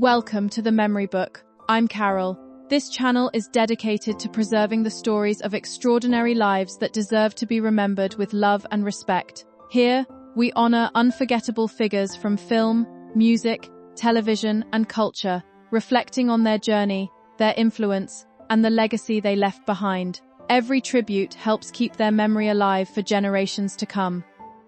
Welcome to the Memory Book. I'm Carol. This channel is dedicated to preserving the stories of extraordinary lives that deserve to be remembered with love and respect. Here, we honor unforgettable figures from film, music, television, and culture, reflecting on their journey, their influence, and the legacy they left behind. Every tribute helps keep their memory alive for generations to come.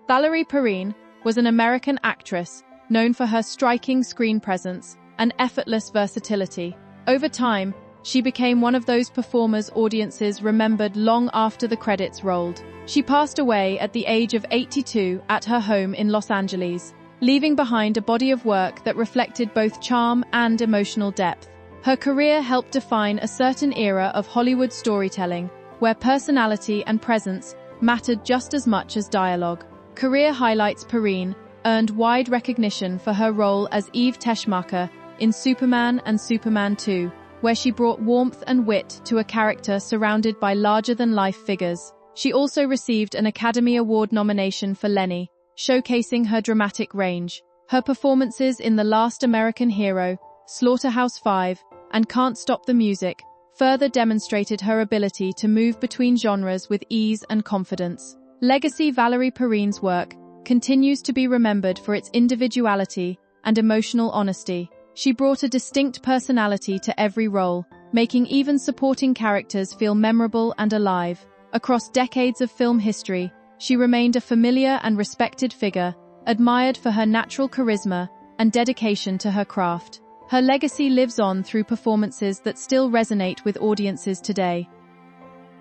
Valerie Perrine was an American actress known for her striking screen presence and effortless versatility. Over time, she became one of those performers audiences remembered long after the credits rolled. She passed away at the age of 82 at her home in Los Angeles, leaving behind a body of work that reflected both charm and emotional depth. Her career helped define a certain era of Hollywood storytelling, where personality and presence mattered just as much as dialogue. Career highlights: Perrine earned wide recognition for her role as Eve Teschmacher in Superman and Superman 2, where she brought warmth and wit to a character surrounded by larger-than-life figures. She also received an Academy Award nomination for Lenny, showcasing her dramatic range. Her performances in The Last American Hero, Slaughterhouse-Five, and Can't Stop the Music further demonstrated her ability to move between genres with ease and confidence. Legacy: Valerie Perrine's work continues to be remembered for its individuality and emotional honesty. She brought a distinct personality to every role, making even supporting characters feel memorable and alive. Across decades of film history, she remained a familiar and respected figure, admired for her natural charisma and dedication to her craft. Her legacy lives on through performances that still resonate with audiences today.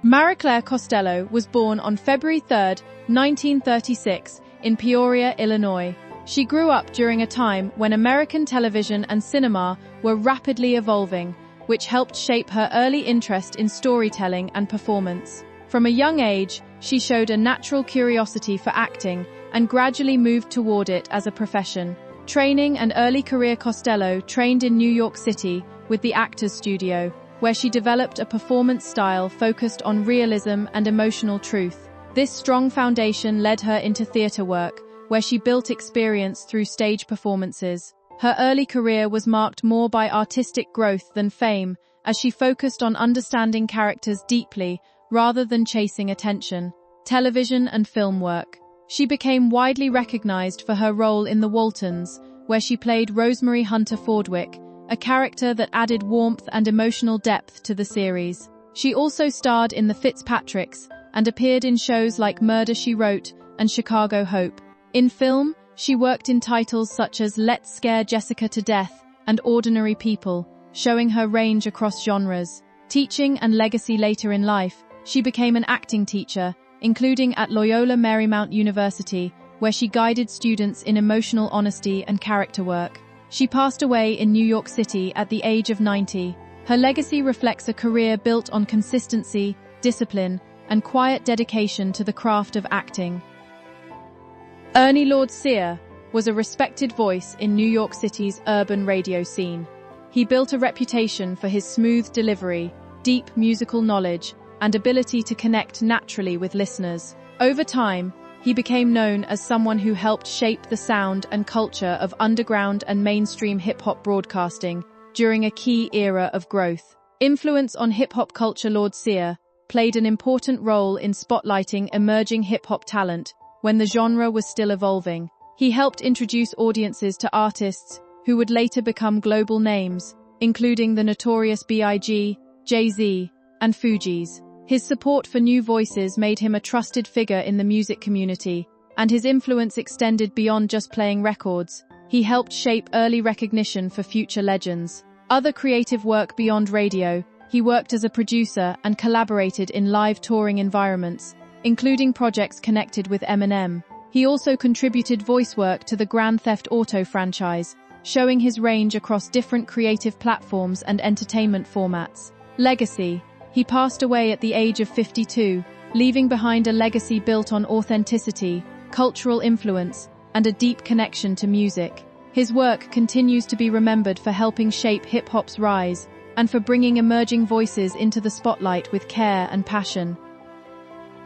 Marie-Claire Costello was born on February 3, 1936, in Peoria, Illinois. She grew up during a time when American television and cinema were rapidly evolving, which helped shape her early interest in storytelling and performance. From a young age, she showed a natural curiosity for acting and gradually moved toward it as a profession. Training and early career: Costello trained in New York City with the Actors Studio, where she developed a performance style focused on realism and emotional truth. This strong foundation led her into theater work, where she built experience through stage performances. Her early career was marked more by artistic growth than fame, as she focused on understanding characters deeply rather than chasing attention. Television and film work. She became widely recognized for her role in The Waltons, where she played Rosemary Hunter Fordwick, a character that added warmth and emotional depth to the series. She also starred in The Fitzpatricks and appeared in shows like Murder, She Wrote and Chicago Hope. In film, she worked in titles such as Let's Scare Jessica to Death and Ordinary People, showing her range across genres. Teaching and legacy: later in life, she became an acting teacher, including at Loyola Marymount University, where she guided students in emotional honesty and character work. She passed away in New York City at the age of 90. Her legacy reflects a career built on consistency, discipline, and quiet dedication to the craft of acting. Ernie Lord Sear was a respected voice in New York City's urban radio scene. He built a reputation for his smooth delivery, deep musical knowledge, and ability to connect naturally with listeners. Over time, he became known as someone who helped shape the sound and culture of underground and mainstream hip-hop broadcasting during a key era of growth. Influence on hip-hop culture: Lord Sear played an important role in spotlighting emerging hip-hop talent when the genre was still evolving. He helped introduce audiences to artists who would later become global names, including the Notorious B.I.G., Jay-Z, and Fugees. His support for new voices made him a trusted figure in the music community, and his influence extended beyond just playing records. He helped shape early recognition for future legends. Other creative work beyond radio: he worked as a producer and collaborated in live touring environments, including projects connected with Eminem. He also contributed voice work to the Grand Theft Auto franchise, showing his range across different creative platforms and entertainment formats. Legacy: he passed away at the age of 52, leaving behind a legacy built on authenticity, cultural influence, and a deep connection to music. His work continues to be remembered for helping shape hip-hop's rise and for bringing emerging voices into the spotlight with care and passion.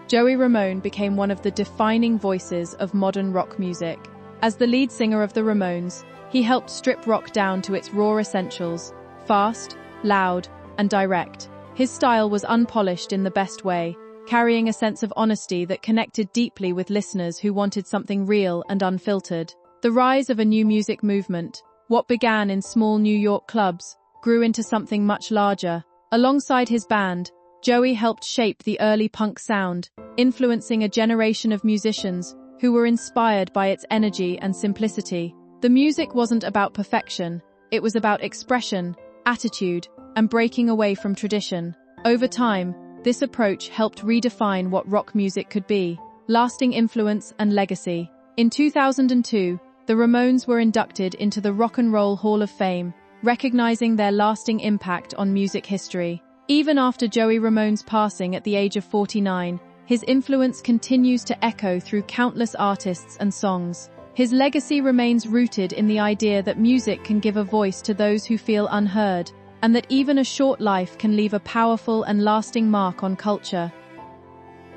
Joey Ramone became one of the defining voices of modern rock music. As the lead singer of the Ramones, He helped strip rock down to its raw essentials: fast, loud, and direct. His style was unpolished in the best way, carrying a sense of honesty that connected deeply with listeners who wanted something real and unfiltered. The rise of a new music movement, what began in small New York clubs, grew into something much larger. Alongside his band, Joey helped shape the early punk sound, influencing a generation of musicians who were inspired by its energy and simplicity. The music wasn't about perfection, it was about expression, attitude, and breaking away from tradition. Over time, this approach helped redefine what rock music could be, lasting influence and legacy. In 2002, the Ramones were inducted into the Rock and Roll Hall of Fame, recognizing their lasting impact on music history. Even after Joey Ramone's passing at the age of 49, his influence continues to echo through countless artists and songs. His legacy remains rooted in the idea that music can give a voice to those who feel unheard, and that even a short life can leave a powerful and lasting mark on culture.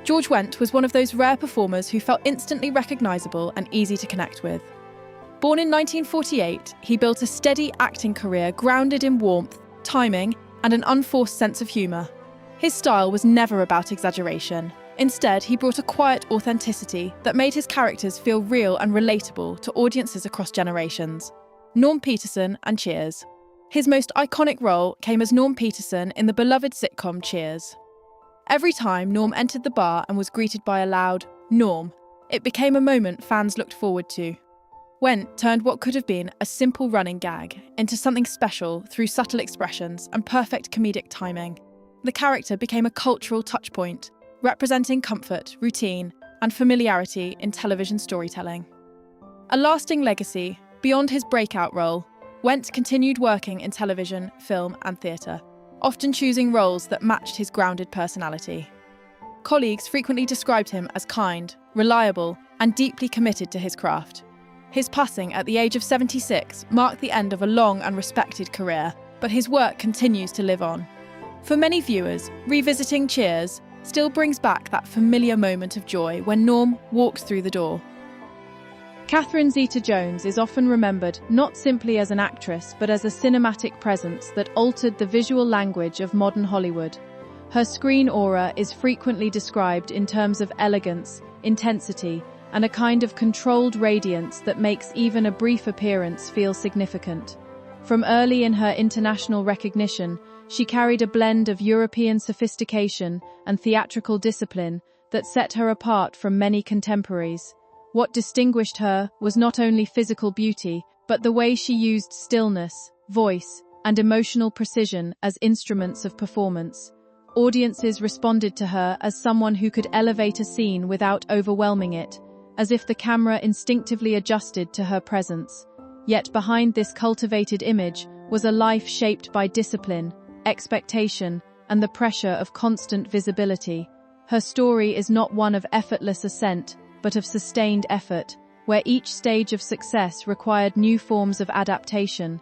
George Wendt was one of those rare performers who felt instantly recognizable and easy to connect with. Born in 1948, he built a steady acting career grounded in warmth, timing, and an unforced sense of humour. His style was never about exaggeration. Instead, he brought a quiet authenticity that made his characters feel real and relatable to audiences across generations. Norm Peterson and Cheers. His most iconic role came as Norm Peterson in the beloved sitcom Cheers. Every time Norm entered the bar and was greeted by a loud "Norm," it became a moment fans looked forward to. Wendt turned what could have been a simple running gag into something special through subtle expressions and perfect comedic timing. The character became a cultural touchpoint, representing comfort, routine, and familiarity in television storytelling. A lasting legacy, beyond his breakout role, Wendt continued working in television, film, and theatre, often choosing roles that matched his grounded personality. Colleagues frequently described him as kind, reliable, and deeply committed to his craft. His passing at the age of 76 marked the end of a long and respected career, but his work continues to live on. For many viewers, revisiting Cheers still brings back that familiar moment of joy when Norm walked through the door. Catherine Zeta-Jones is often remembered not simply as an actress but as a cinematic presence that altered the visual language of modern Hollywood. Her screen aura is frequently described in terms of elegance, intensity, and a kind of controlled radiance that makes even a brief appearance feel significant. From early in her international recognition, she carried a blend of European sophistication and theatrical discipline that set her apart from many contemporaries. What distinguished her was not only physical beauty, but the way she used stillness, voice, and emotional precision as instruments of performance. Audiences responded to her as someone who could elevate a scene without overwhelming it, as if the camera instinctively adjusted to her presence. Yet behind this cultivated image was a life shaped by discipline, expectation, and the pressure of constant visibility. Her story is not one of effortless ascent, but of sustained effort, where each stage of success required new forms of adaptation.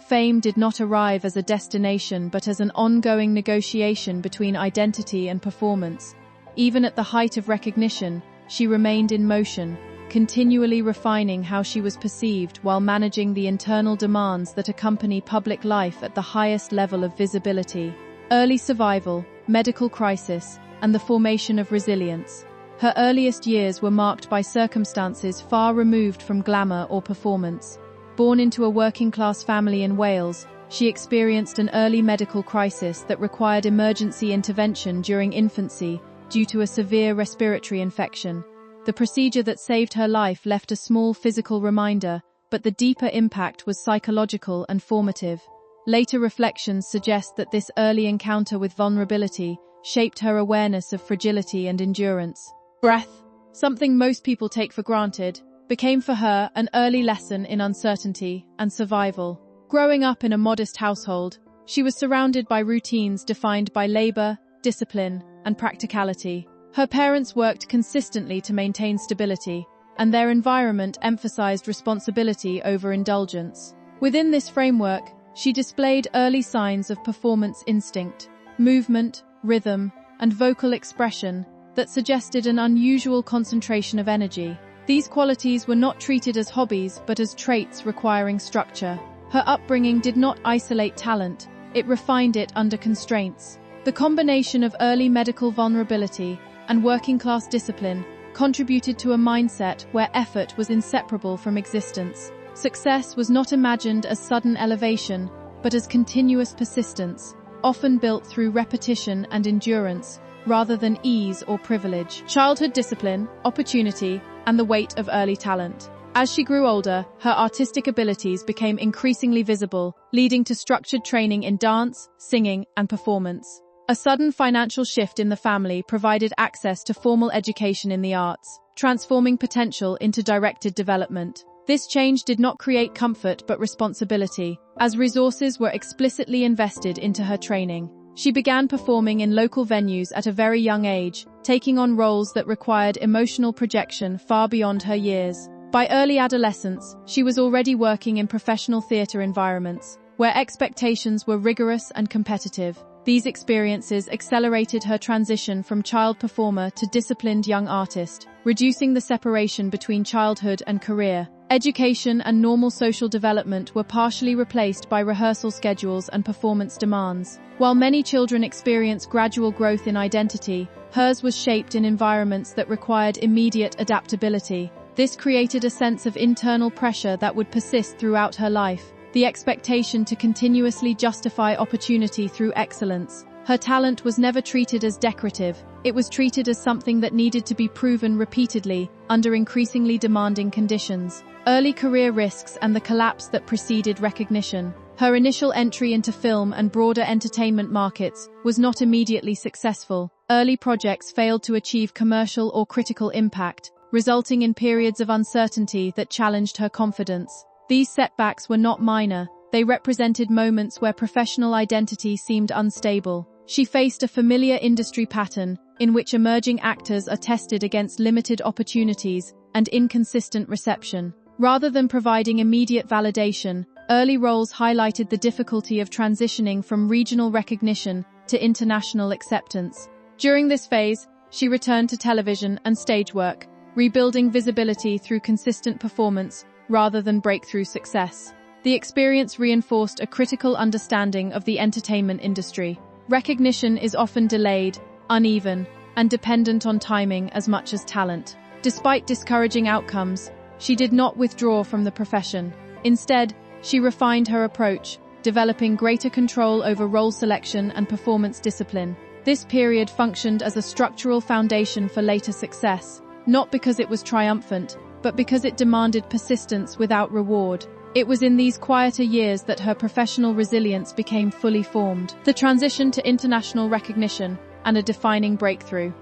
Fame did not arrive as a destination but as an ongoing negotiation between identity and performance. Even at the height of recognition, she remained in motion, continually refining how she was perceived while managing the internal demands that accompany public life at the highest level of visibility. Early survival, medical crisis, and the formation of resilience. Her earliest years were marked by circumstances far removed from glamour or performance. Born into a working-class family in Wales, she experienced an early medical crisis that required emergency intervention during infancy due to a severe respiratory infection. The procedure that saved her life left a small physical reminder, but the deeper impact was psychological and formative. Later reflections suggest that this early encounter with vulnerability shaped her awareness of fragility and endurance. Breath, something most people take for granted, became for her an early lesson in uncertainty and survival. Growing up in a modest household, she was surrounded by routines defined by labor, discipline, and practicality. Her parents worked consistently to maintain stability, and their environment emphasized responsibility over indulgence. Within this framework, she displayed early signs of performance instinct, movement, rhythm, and vocal expression that suggested an unusual concentration of energy. These qualities were not treated as hobbies but as traits requiring structure. Her upbringing did not isolate talent, it refined it under constraints. The combination of early medical vulnerability and working-class discipline contributed to a mindset where effort was inseparable from existence. Success was not imagined as sudden elevation, but as continuous persistence, often built through repetition and endurance, rather than ease or privilege. Childhood discipline, opportunity, and the weight of early talent. As she grew older, her artistic abilities became increasingly visible, leading to structured training in dance, singing, and performance. A sudden financial shift in the family provided access to formal education in the arts, transforming potential into directed development. This change did not create comfort but responsibility, as resources were explicitly invested into her training. She began performing in local venues at a very young age, taking on roles that required emotional projection far beyond her years. By early adolescence, she was already working in professional theatre environments, where expectations were rigorous and competitive. These experiences accelerated her transition from child performer to disciplined young artist, reducing the separation between childhood and career. Education and normal social development were partially replaced by rehearsal schedules and performance demands. While many children experience gradual growth in identity, hers was shaped in environments that required immediate adaptability. This created a sense of internal pressure that would persist throughout her life, the expectation to continuously justify opportunity through excellence. Her talent was never treated as decorative, it was treated as something that needed to be proven repeatedly, under increasingly demanding conditions. Early career risks and the collapse that preceded recognition. Her initial entry into film and broader entertainment markets was not immediately successful. Early projects failed to achieve commercial or critical impact, resulting in periods of uncertainty that challenged her confidence. These setbacks were not minor, they represented moments where professional identity seemed unstable. She faced a familiar industry pattern, in which emerging actors are tested against limited opportunities and inconsistent reception. Rather than providing immediate validation, early roles highlighted the difficulty of transitioning from regional recognition to international acceptance. During this phase, she returned to television and stage work, rebuilding visibility through consistent performance rather than breakthrough success. The experience reinforced a critical understanding of the entertainment industry. Recognition is often delayed, uneven, and dependent on timing as much as talent. Despite discouraging outcomes, she did not withdraw from the profession. Instead, she refined her approach, developing greater control over role selection and performance discipline. This period functioned as a structural foundation for later success, not because it was triumphant, but because it demanded persistence without reward. It was in these quieter years that her professional resilience became fully formed. The transition to international recognition and a defining breakthrough.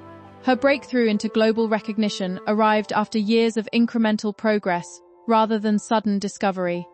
Her breakthrough into global recognition arrived after years of incremental progress, rather than sudden discovery.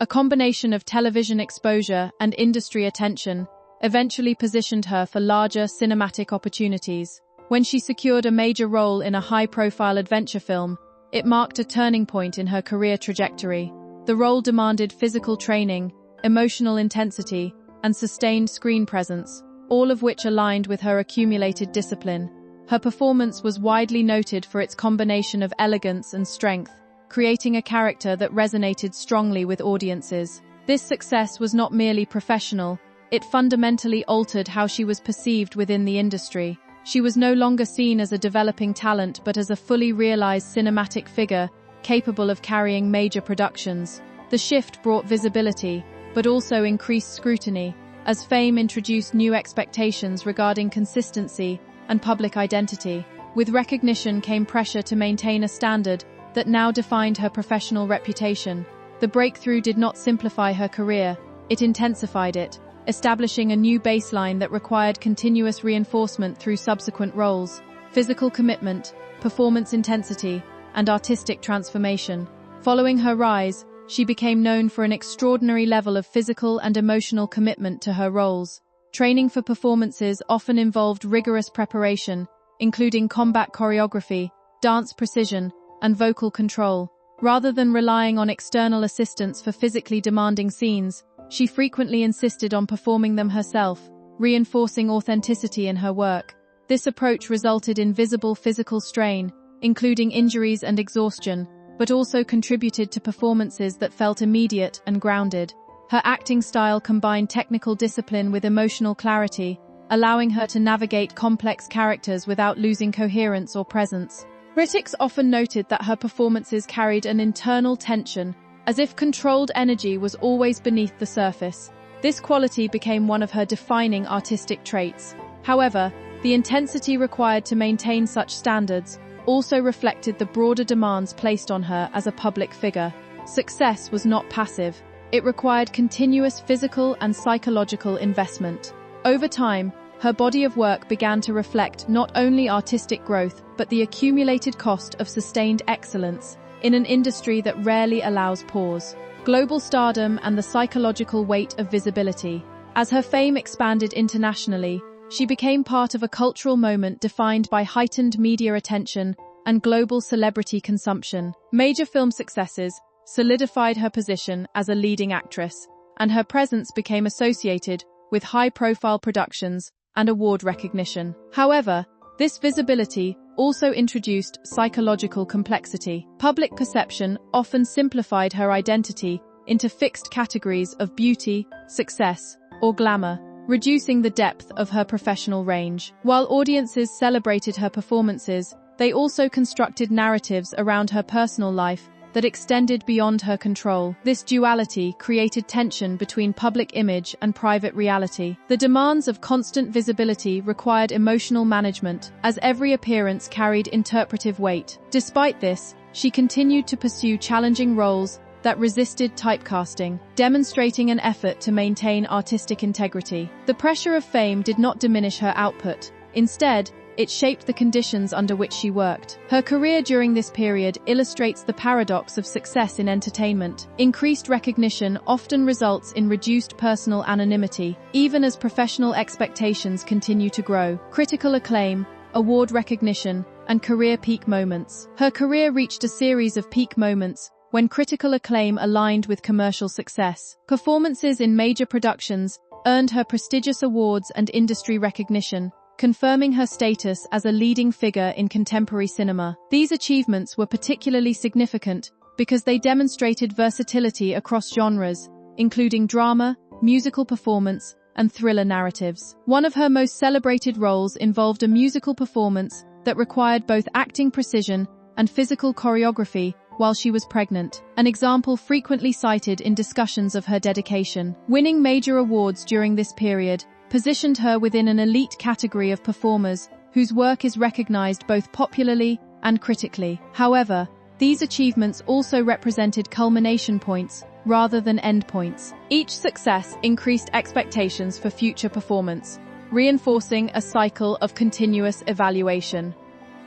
A combination of television exposure and industry attention eventually positioned her for larger cinematic opportunities. When she secured a major role in a high-profile adventure film, it marked a turning point in her career trajectory. The role demanded physical training, emotional intensity, and sustained screen presence, all of which aligned with her accumulated discipline. Her performance was widely noted for its combination of elegance and strength, creating a character that resonated strongly with audiences. This success was not merely professional, it fundamentally altered how she was perceived within the industry. She was no longer seen as a developing talent but as a fully realized cinematic figure capable of carrying major productions. The shift brought visibility, but also increased scrutiny, as fame introduced new expectations regarding consistency and public identity. With recognition came pressure to maintain a standard that now defined her professional reputation. The breakthrough did not simplify her career, it intensified it, establishing a new baseline that required continuous reinforcement through subsequent roles. Physical commitment, performance intensity, and artistic transformation. Following her rise, she became known for an extraordinary level of physical and emotional commitment to her roles. Training for performances often involved rigorous preparation, including combat choreography, dance precision, and vocal control. Rather than relying on external assistance for physically demanding scenes, she frequently insisted on performing them herself, reinforcing authenticity in her work. This approach resulted in visible physical strain, including injuries and exhaustion, but also contributed to performances that felt immediate and grounded. Her acting style combined technical discipline with emotional clarity, allowing her to navigate complex characters without losing coherence or presence. Critics often noted that her performances carried an internal tension, as if controlled energy was always beneath the surface. This quality became one of her defining artistic traits. However, the intensity required to maintain such standards also reflected the broader demands placed on her as a public figure. Success was not passive. It required continuous physical and psychological investment. Over time, her body of work began to reflect not only artistic growth, but the accumulated cost of sustained excellence in an industry that rarely allows pause. Global stardom and the psychological weight of visibility. As her fame expanded internationally, she became part of a cultural moment defined by heightened media attention and global celebrity consumption. Major film successes solidified her position as a leading actress, and her presence became associated with high-profile productions and award recognition. However, this visibility also introduced psychological complexity. Public perception often simplified her identity into fixed categories of beauty, success, or glamour, reducing the depth of her professional range. While audiences celebrated her performances, they also constructed narratives around her personal life that extended beyond her control. This duality created tension between public image and private reality. The demands of constant visibility required emotional management, as every appearance carried interpretive weight. Despite this, she continued to pursue challenging roles that resisted typecasting, demonstrating an effort to maintain artistic integrity. The pressure of fame did not diminish her output. Instead, it shaped the conditions under which she worked. Her career during this period illustrates the paradox of success in entertainment. Increased recognition often results in reduced personal anonymity, even as professional expectations continue to grow. Critical acclaim, award recognition, and career peak moments. Her career reached a series of peak moments when critical acclaim aligned with commercial success. Performances in major productions earned her prestigious awards and industry recognition, confirming her status as a leading figure in contemporary cinema. These achievements were particularly significant because they demonstrated versatility across genres, including drama, musical performance, and thriller narratives. One of her most celebrated roles involved a musical performance that required both acting precision and physical choreography while she was pregnant, an example frequently cited in discussions of her dedication. Winning major awards during this period positioned her within an elite category of performers whose work is recognized both popularly and critically. However, these achievements also represented culmination points rather than endpoints. Each success increased expectations for future performance, reinforcing a cycle of continuous evaluation.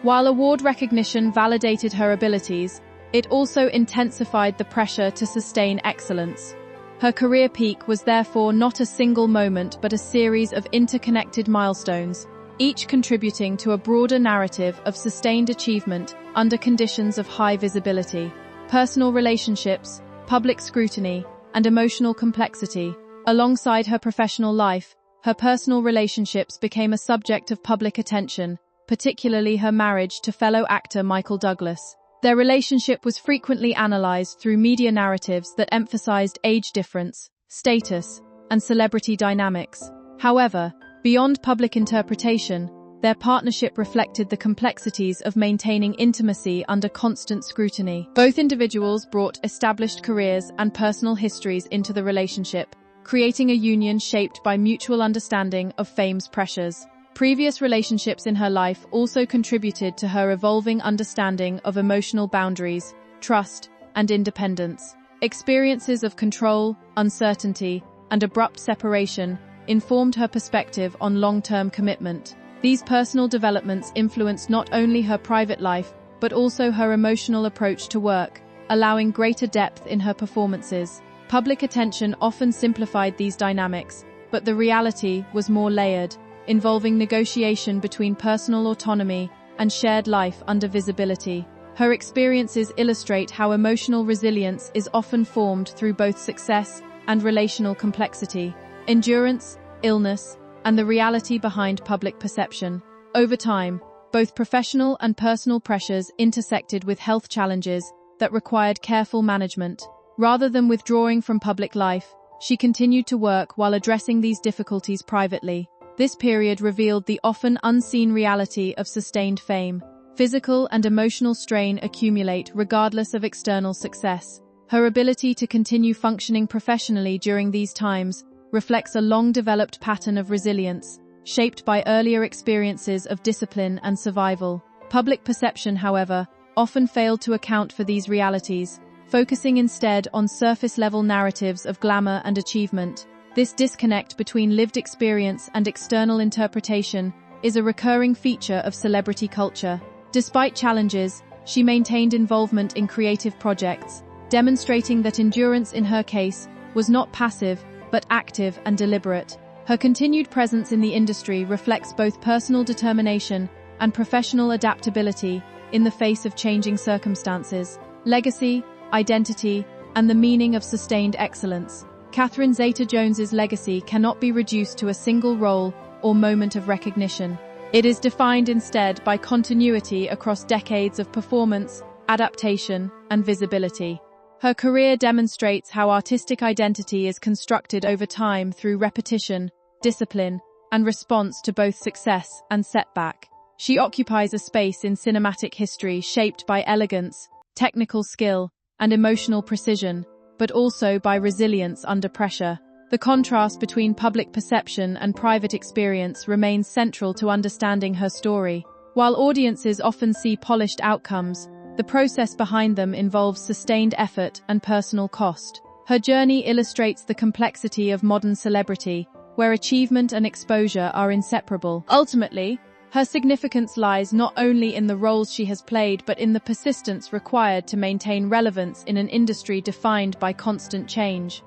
While award recognition validated her abilities, it also intensified the pressure to sustain excellence. Her career peak was therefore not a single moment but a series of interconnected milestones, each contributing to a broader narrative of sustained achievement under conditions of high visibility. Personal relationships, public scrutiny, and emotional complexity. Alongside her professional life, her personal relationships became a subject of public attention, particularly her marriage to fellow actor Michael Douglas. Their relationship was frequently analyzed through media narratives that emphasized age difference, status, and celebrity dynamics. However, beyond public interpretation, their partnership reflected the complexities of maintaining intimacy under constant scrutiny. Both individuals brought established careers and personal histories into the relationship, creating a union shaped by mutual understanding of fame's pressures. Previous relationships in her life also contributed to her evolving understanding of emotional boundaries, trust, and independence. Experiences of control, uncertainty, and abrupt separation informed her perspective on long-term commitment. These personal developments influenced not only her private life, but also her emotional approach to work, allowing greater depth in her performances. Public attention often simplified these dynamics, but the reality was more layered, involving negotiation between personal autonomy and shared life under visibility. Her experiences illustrate how emotional resilience is often formed through both success and relational complexity, endurance, illness, and the reality behind public perception. Over time, Both professional and personal pressures intersected with health challenges that required careful management. Rather than withdrawing from public life, she continued to work while addressing these difficulties privately. This period revealed the often unseen reality of sustained fame. Physical and emotional strain accumulate regardless of external success. Her ability to continue functioning professionally during these times reflects a long-developed pattern of resilience, shaped by earlier experiences of discipline and survival. Public perception, however, often failed to account for these realities, focusing instead on surface-level narratives of glamour and achievement. This disconnect between lived experience and external interpretation is a recurring feature of celebrity culture. Despite challenges, she maintained involvement in creative projects, demonstrating that endurance in her case was not passive, but active and deliberate. Her continued presence in the industry reflects both personal determination and professional adaptability in the face of changing circumstances. Legacy, identity, and the meaning of sustained excellence. Catherine Zeta-Jones's legacy cannot be reduced to a single role or moment of recognition. It is defined instead by continuity across decades of performance, adaptation, and visibility. Her career demonstrates how artistic identity is constructed over time through repetition, discipline, and response to both success and setback. She occupies a space in cinematic history shaped by elegance, technical skill, and emotional precision, but also by resilience under pressure. The contrast between public perception and private experience remains central to understanding her story. While audiences often see polished outcomes, the process behind them involves sustained effort and personal cost. Her journey illustrates the complexity of modern celebrity, where achievement and exposure are inseparable. Ultimately, her significance lies not only in the roles she has played, but in the persistence required to maintain relevance in an industry defined by constant change.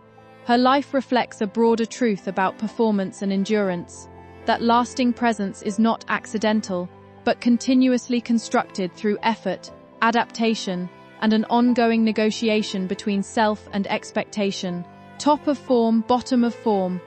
Her life reflects a broader truth about performance and endurance, that lasting presence is not accidental, but continuously constructed through effort, adaptation, and an ongoing negotiation between self and expectation. Top of form, bottom of form.